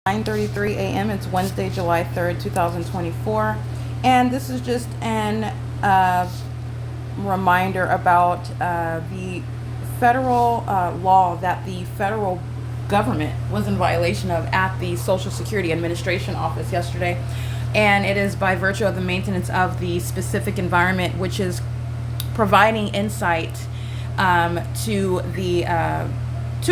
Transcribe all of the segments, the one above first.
9:33 a.m. It's Wednesday, July 3rd, 2024. And this is just an reminder about the federal law that the federal government was in violation of at the Social Security Administration office yesterday. And it is by virtue of the maintenance of the specific environment, which is providing insight to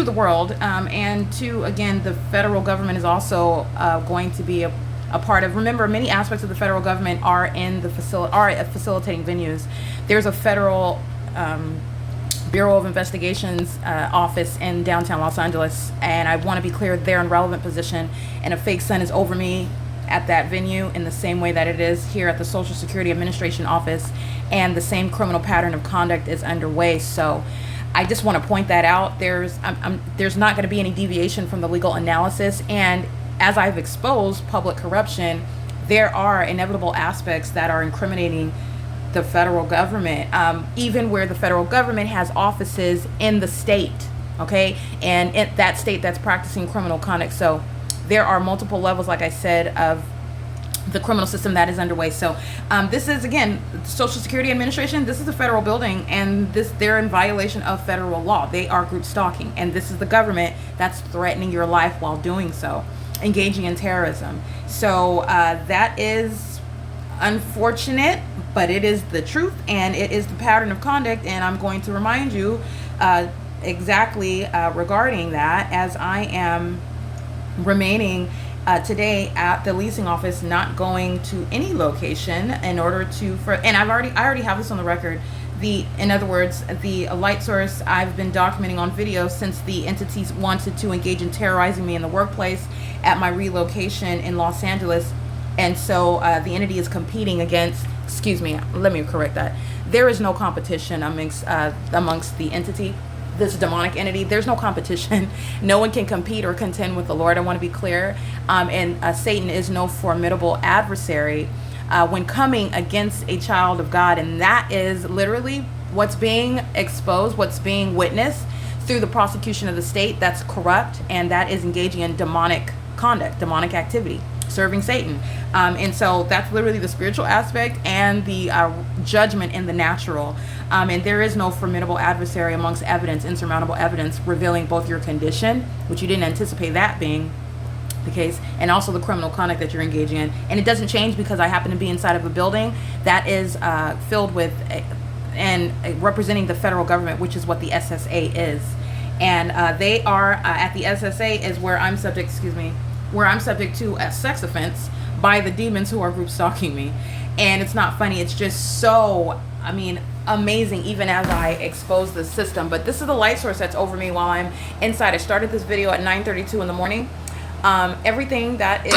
the world, and to, again, the federal government is also going to be a part of. Remember, many aspects of the federal government are in the facilitating venues. There's a federal Bureau of Investigations office in downtown Los Angeles, and I want to be clear, they're in relevant position, and a fake sun is over me at that venue in the same way that it is here at the Social Security Administration office, and the same criminal pattern of conduct is underway. So I just want to point that out. There's not going to be any deviation from the legal analysis, and as I've exposed public corruption, there are inevitable aspects that are incriminating the federal government, even where the federal government has offices in the state, okay, and in that state that's practicing criminal conduct. So there are multiple levels, like I said, of the criminal system that is underway. So this is, again, the Social Security Administration. This is a federal building, and they're in violation of federal law. They are group stalking, and this is the government that's threatening your life while doing so, engaging in terrorism. So that is unfortunate, but it is the truth, and it is the pattern of conduct, and I'm going to remind you exactly regarding that as I am remaining today at the leasing office, not going to any location in order to, and I already have this on the record. In other words, the light source I've been documenting on video since the entities wanted to engage in terrorizing me in the workplace at my relocation in Los Angeles. And so the entity is competing against, excuse me, let me correct that. There is no competition amongst the entity, this demonic entity. There's no competition. No one can compete or contend with the Lord. I want to be clear. And Satan is no formidable adversary when coming against a child of God. And that is literally what's being exposed, what's being witnessed through the prosecution of the state that's corrupt, and that is engaging in demonic conduct, demonic activity, serving Satan. And so that's literally the spiritual aspect and the judgment in the natural. And there is no formidable adversary amongst evidence, insurmountable evidence, revealing both your condition, which you didn't anticipate that being the case, and also the criminal conduct that you're engaging in. And it doesn't change because I happen to be inside of a building that is filled with and representing the federal government, which is what the SSA is. And they are at the SSA is where I'm subject, where I'm subject to a sex offense by the demons who are group stalking me. And it's not funny. It's just so, amazing, even as I expose the system. But this is the light source that's over me while I'm inside. I started this video at 9:32 in the morning. Everything that is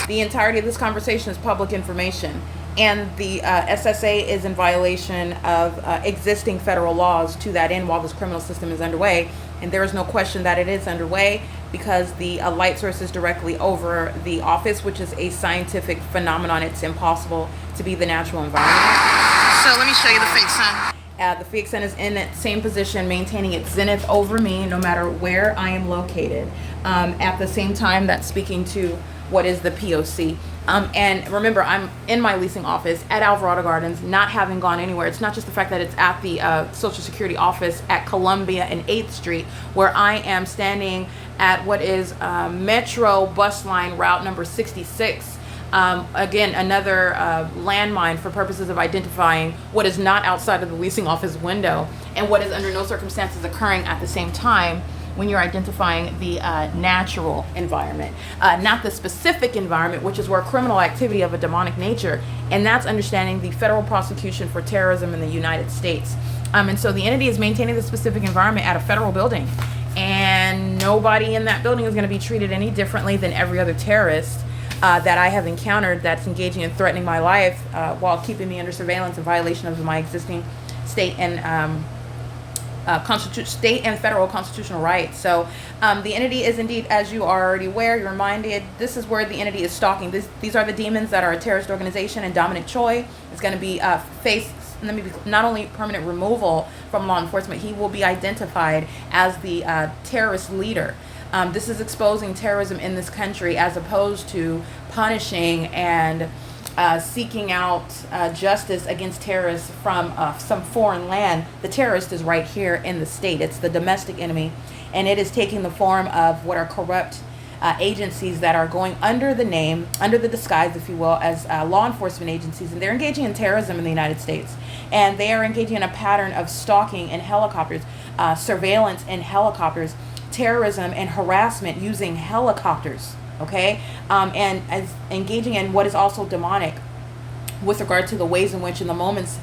the entirety of this conversation is public information. And the SSA is in violation of existing federal laws to that end while this criminal system is underway. And there is no question that it is underway because the light source is directly over the office, which is a scientific phenomenon. It's impossible to be the natural environment. So let me show you the fake sun. The fake sun is in that same position, maintaining its zenith over me no matter where I am located. At the same time, that's speaking to what is the P.O.C. And remember, I'm in my leasing office at Alvarado Gardens, not having gone anywhere. It's not just the fact that it's at the Social Security office at Columbia and 8th Street, where I am standing at what is Metro bus line route number 66. Again, another landmine for purposes of identifying what is not outside of the leasing office window and what is under no circumstances occurring at the same time when you're identifying the natural environment, not the specific environment, which is where criminal activity of a demonic nature, and that's understanding the federal prosecution for terrorism in the United States. And so the entity is maintaining the specific environment at a federal building, and nobody in that building is going to be treated any differently than every other terrorist that I have encountered that's engaging in threatening my life while keeping me under surveillance in violation of my existing state and state and federal constitutional rights. So the entity is indeed, as you are already aware, you're reminded, this is where the entity is stalking. These are the demons that are a terrorist organization, and Dominic Choi is going to be faced not only permanent removal from law enforcement, he will be identified as the terrorist leader This is exposing terrorism in this country as opposed to punishing and seeking out justice against terrorists from some foreign land. The terrorist is right here in the state. It's the domestic enemy, and it is taking the form of what are corrupt agencies that are going under the disguise, if you will, as law enforcement agencies, and they're engaging in terrorism in the United States. And they are engaging in a pattern of stalking in helicopters, surveillance in helicopters, terrorism and harassment using helicopters, okay? And as engaging in what is also demonic with regard to the ways in which in the moments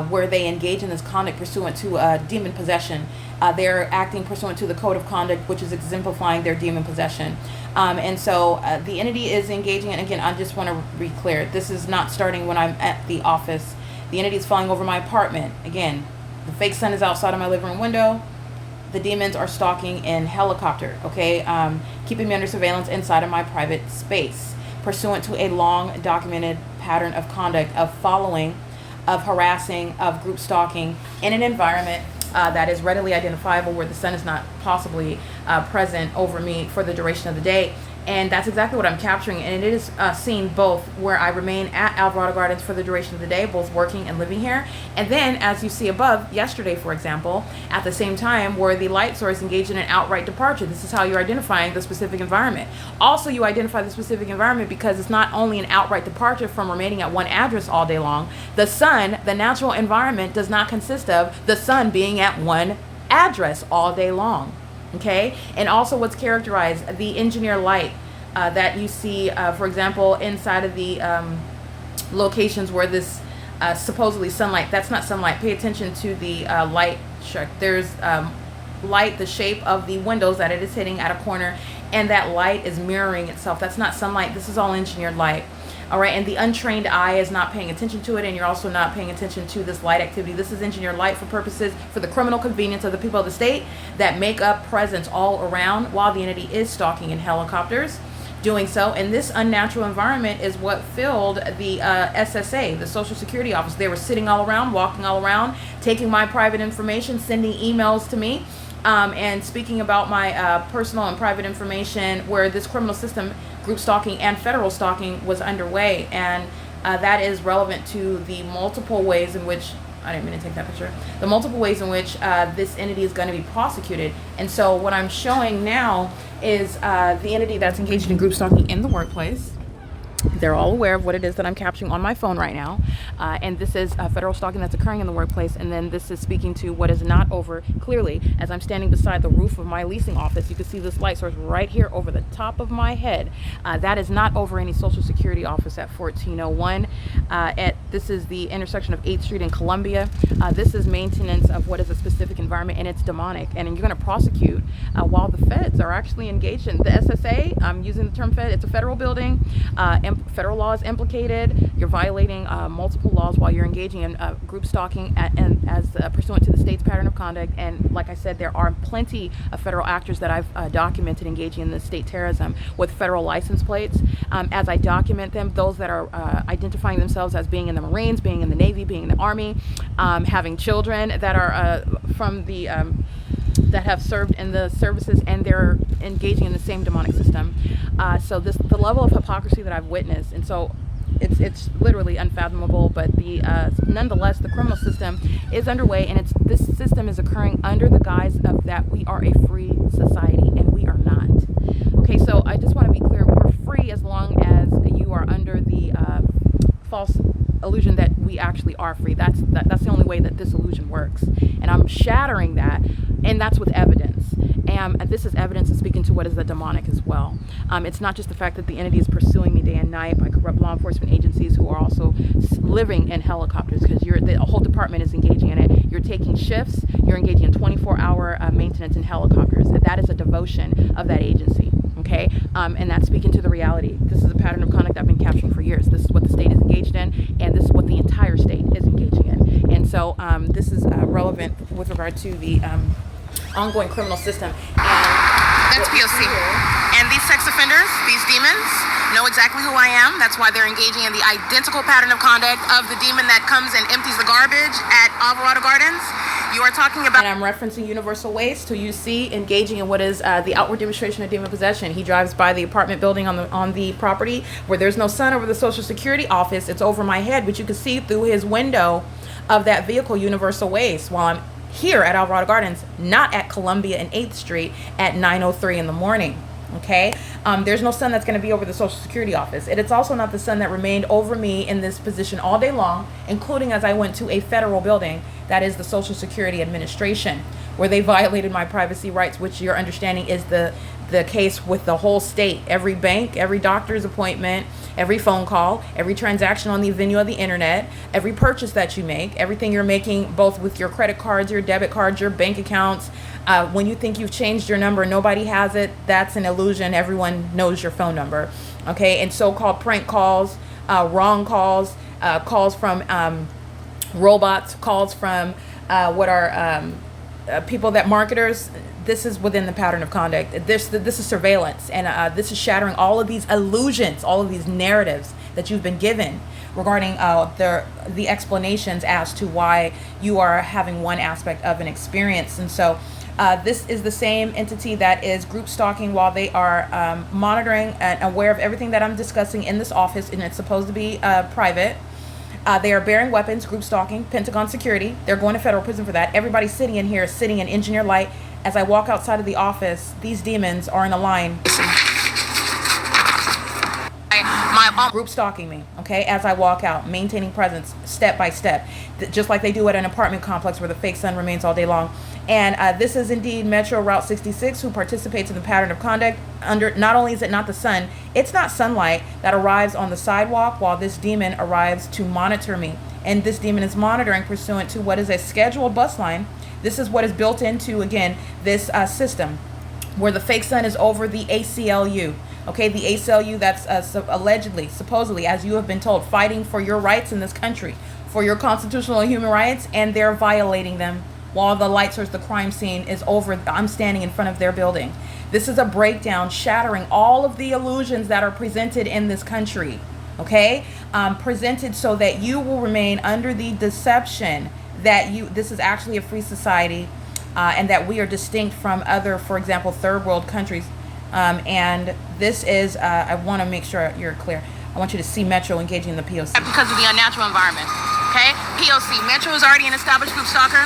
where they engage in this conduct pursuant to demon possession, they're acting pursuant to the code of conduct, which is exemplifying their demon possession. And so the entity is engaging, and again, I just want to be clear, this is not starting when I'm at the office. The entity is flying over my apartment. Again, the fake sun is outside of my living room window. The demons are stalking in helicopter, okay? Keeping me under surveillance inside of my private space, pursuant to a long documented pattern of conduct, of following, of harassing, of group stalking in an environment that is readily identifiable, where the sun is not possibly present over me for the duration of the day. And that's exactly what I'm capturing. And it is seen both where I remain at Alvarado Gardens for the duration of the day, both working and living here. And then, as you see above, yesterday, for example, at the same time, where the light source engaged in an outright departure. This is how you're identifying the specific environment. Also, you identify the specific environment because it's not only an outright departure from remaining at one address all day long. The sun, the natural environment, does not consist of the sun being at one address all day long. Okay, and also what's characterized, the engineer light that you see, for example, inside of the locations where this supposedly sunlight, that's not sunlight. Pay attention to the light struck. There's light, the shape of the windows that it is hitting at a corner, and that light is mirroring itself. That's not sunlight. This is all engineered light. All right, and the untrained eye is not paying attention to it, and you're also not paying attention to this light activity. This is engineered light for purposes, for the criminal convenience of the people of the state that make up presence all around while the entity is stalking in helicopters. Doing so, and this unnatural environment is what filled the SSA, the Social Security Office. They were sitting all around, walking all around, taking my private information, sending emails to me, and speaking about my personal and private information, where this criminal system, group stalking and federal stalking, was underway. And that is relevant to the multiple ways in which, I didn't mean to take that picture, the multiple ways in which this entity is going to be prosecuted. And so what I'm showing now is the entity that's engaged in group stalking in the workplace. They're all aware of what it is that I'm capturing on my phone right now. And this is federal stalking that's occurring in the workplace. And then this is speaking to what is not over clearly. As I'm standing beside the roof of my leasing office, you can see this light source right here over the top of my head. That is not over any Social Security office at 1401. This is the intersection of 8th Street and Columbia. This is maintenance of what is a specific environment, and it's demonic. And you're going to prosecute while the feds are actually engaged in the SSA. I'm using the term fed. It's a federal building. Federal law is implicated. You're violating multiple laws while you're engaging in group stalking as pursuant to the state's pattern of conduct. And like I said, there are plenty of federal actors that I've documented engaging in this state terrorism with federal license plates. As I document them, those that are identifying themselves as being in the Marines, being in the Navy, being in the Army, having children that are from the that have served in the services, and they're engaging in the same demonic system. So the level of hypocrisy that I've witnessed, and so it's literally unfathomable. But nonetheless, the criminal system is underway, and this system is occurring under the guise of that we are a free society, and we are not. Okay, so I just want to be clear: we're free as long as you are under the false illusion that we actually are free. That's the only way that this illusion works, and I'm shattering that, and that's with evidence. And this is evidence and speaking to what is the demonic as well. It's not just the fact that the entity is pursuing me day and night by corrupt law enforcement agencies who are also living in helicopters, because the whole department is engaging in it. You're taking shifts. You're engaging in 24-hour maintenance in helicopters. That is a devotion of that agency. Okay, and that's speaking to the reality. This is a pattern of conduct I've been capturing for years. This is what the state is engaged in, and this is what the entire state is engaging in. And so this is relevant with regard to the ongoing criminal system. That's P.O.C. And these sex offenders, these demons, know exactly who I am. That's why they're engaging in the identical pattern of conduct of the demon that comes and empties the garbage at Alvarado Gardens. You are talking about. And I'm referencing universal waste, who you see engaging in what is the outward demonstration of demon possession. He drives by the apartment building on the property where there's no sun over the Social Security office. It's over my head, but you can see through his window of that vehicle universal waste while I'm here at Alvarado Gardens, not at Columbia and 8th Street at 9:03 in the morning. Okay, there's no sun that's going to be over the Social Security office. It's also not the sun that remained over me in this position all day long, including as I went to a federal building, that is the Social Security Administration, where they violated my privacy rights, which your understanding is the case with the whole state. Every bank, every doctor's appointment, every phone call, every transaction on the venue of the internet, every purchase that you make, everything you're making, both with your credit cards, your debit cards, your bank accounts. When you think you've changed your number, nobody has it. That's an illusion. Everyone knows your phone number. Okay, and so-called prank calls, wrong calls, calls from robots, calls from people that marketers. This is within the pattern of conduct. This is surveillance, and this is shattering all of these illusions, all of these narratives that you've been given regarding the explanations as to why you are having one aspect of an experience. And so this is the same entity that is group stalking while they are monitoring and aware of everything that I'm discussing in this office, and it's supposed to be private. They are bearing weapons, group stalking, Pentagon security. They're going to federal prison for that. Everybody sitting in here is sitting in engineer light. As I walk outside of the office, these demons are in a line. Group stalking me, okay, as I walk out, maintaining presence step by step, just like they do at an apartment complex where the fake sun remains all day long. And this is indeed Metro Route 66, who participates in the pattern of conduct. Not only is it not the sun, it's not sunlight that arrives on the sidewalk while this demon arrives to monitor me. And this demon is monitoring pursuant to what is a scheduled bus line. This is what is built into, again, this system where the fake sun is over the ACLU. Okay, the ACLU that's allegedly, supposedly, as you have been told, fighting for your rights in this country, for your constitutional and human rights, and they're violating them while the light source, the crime scene, is over. I'm standing in front of their building. This is a breakdown shattering all of the illusions that are presented in this country, okay? Presented so that you will remain under the deception that this is actually a free society, and that we are distinct from other, for example, third world countries. And this is, I want to make sure you're clear. I want you to see Metro engaging the P.O.C. Because of the unnatural environment. Okay? P.O.C. Metro is already an established group stalker.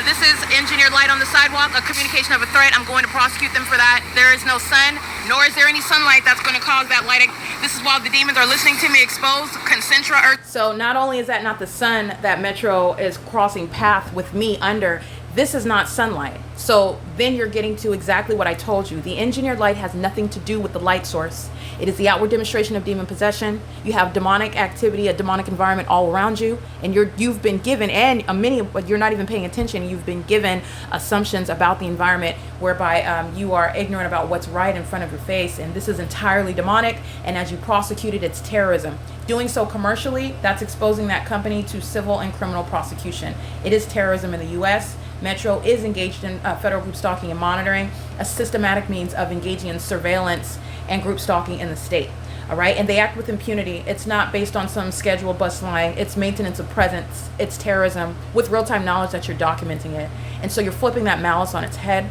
This is engineered light on the sidewalk, a communication of a threat. I'm going to prosecute them for that. There is no sun, nor is there any sunlight that's going to cause that light. This is while the demons are listening to me expose concentra earth. So not only is that not the sun that Metro is crossing path with me under, this is not sunlight. So then you're getting to exactly what I told you. The engineered light has nothing to do with the light source. It is the outward demonstration of demon possession. You have demonic activity, a demonic environment all around you, and you've been given, and but you're not even paying attention. You've been given assumptions about the environment whereby you are ignorant about what's right in front of your face, and this is entirely demonic. And as you prosecute it, it's terrorism. Doing so commercially, that's exposing that company to civil and criminal prosecution. It is terrorism in the U.S. Metro is engaged in federal group stalking and monitoring, a systematic means of engaging in surveillance and group stalking in the state. All right, and they act with impunity. It's not based on some scheduled bus line. It's maintenance of presence. It's terrorism with real-time knowledge that you're documenting it. And so you're flipping that malice on its head.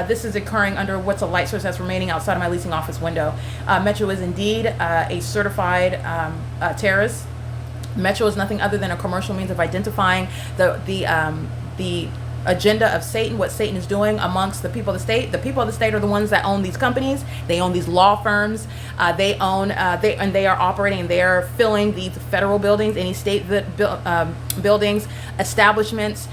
This is occurring under what's a light source that's remaining outside of my leasing office window. Metro is indeed a certified terrorist. Metro is nothing other than a commercial means of identifying the agenda of Satan, what Satan is doing amongst the people of the state. The people of the state are the ones that own these companies. They own these law firms. They are operating, and they are filling these federal buildings, any state buildings, establishments.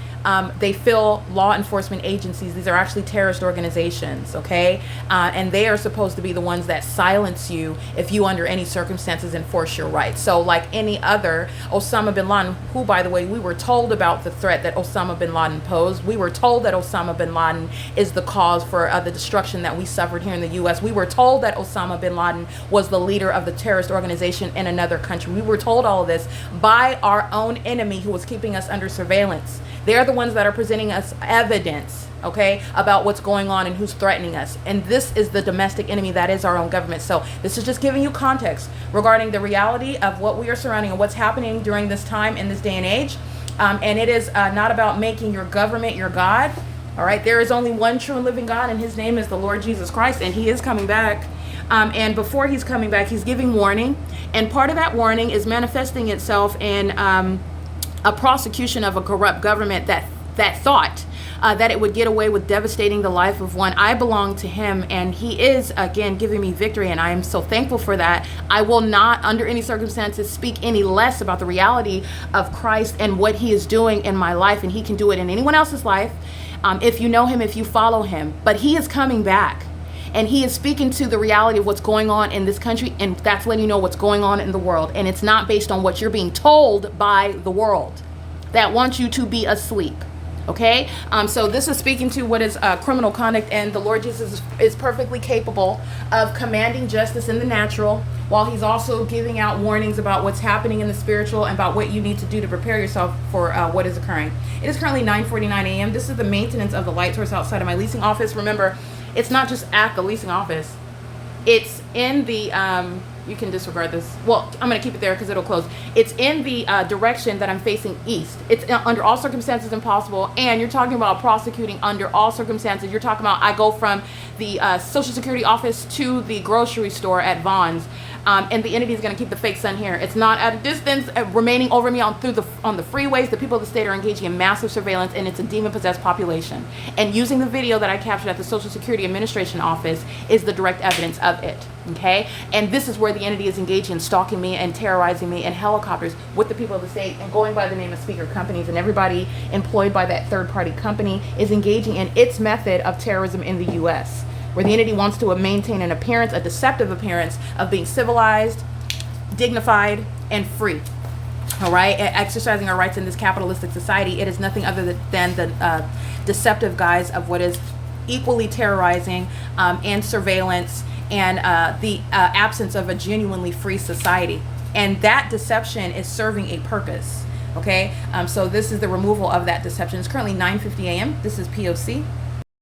They fill law enforcement agencies. These are actually terrorist organizations, okay? And they are supposed to be the ones that silence you if you, under any circumstances, enforce your rights. So like any other, Osama bin Laden, who, by the way, we were told about the threat that Osama bin Laden posed. We were told that Osama bin Laden is the cause for the destruction that we suffered here in the U.S. We were told that Osama bin Laden was the leader of the terrorist organization in another country. We were told all of this by our own enemy who was keeping us under surveillance. They're the ones that are presenting us evidence, okay, about what's going on and who's threatening us. And this is the domestic enemy that is our own government. So this is just giving you context regarding the reality of what we are surrounding and what's happening during this time in this day and age. And it is not about making your government your God. All right, there is only one true and living God, and his name is the Lord Jesus Christ, and he is coming back. And before he's coming back, he's giving warning. And part of that warning is manifesting itself in a prosecution of a corrupt government that thought that it would get away with devastating the life of one. I belong to him, and he is, again, giving me victory, and I am so thankful for that. I will not, under any circumstances, speak any less about the reality of Christ and what he is doing in my life, and he can do it in anyone else's life, if you know him, if you follow him. But he is coming back. And he is speaking to the reality of what's going on in this country, and that's letting you know what's going on in the world. And it's not based on what you're being told by the world that wants you to be asleep. Okay? So this is speaking to what is criminal conduct, and the Lord Jesus is perfectly capable of commanding justice in the natural, while he's also giving out warnings about what's happening in the spiritual and about what you need to do to prepare yourself for what is occurring. It is currently 9:49 a.m. This is the maintenance of the light source outside of my leasing office. Remember, it's not just at the leasing office. It's in the, you can disregard this. Well, I'm going to keep it there because it'll close. It's in the direction that I'm facing east. It's under all circumstances impossible. And you're talking about prosecuting under all circumstances. You're talking about, I go from the Social Security office to the grocery store at Vaughn's. And the entity is going to keep the fake sun here. It's not at a distance, remaining over me on the freeways. The people of the state are engaging in massive surveillance, and it's a demon-possessed population. And using the video that I captured at the Social Security Administration office is the direct evidence of it. Okay? And this is where the entity is engaging in stalking me and terrorizing me in helicopters with the people of the state, and going by the name of speaker companies, and everybody employed by that third-party company is engaging in its method of terrorism in the U.S., where the entity wants to maintain an appearance, a deceptive appearance of being civilized, dignified, and free. All right, exercising our rights in this capitalistic society, it is nothing other than the deceptive guise of what is equally terrorizing and surveillance, and the absence of a genuinely free society. And that deception is serving a purpose. Okay, so this is the removal of that deception. It's currently 9:50 a.m. This is P.O.C.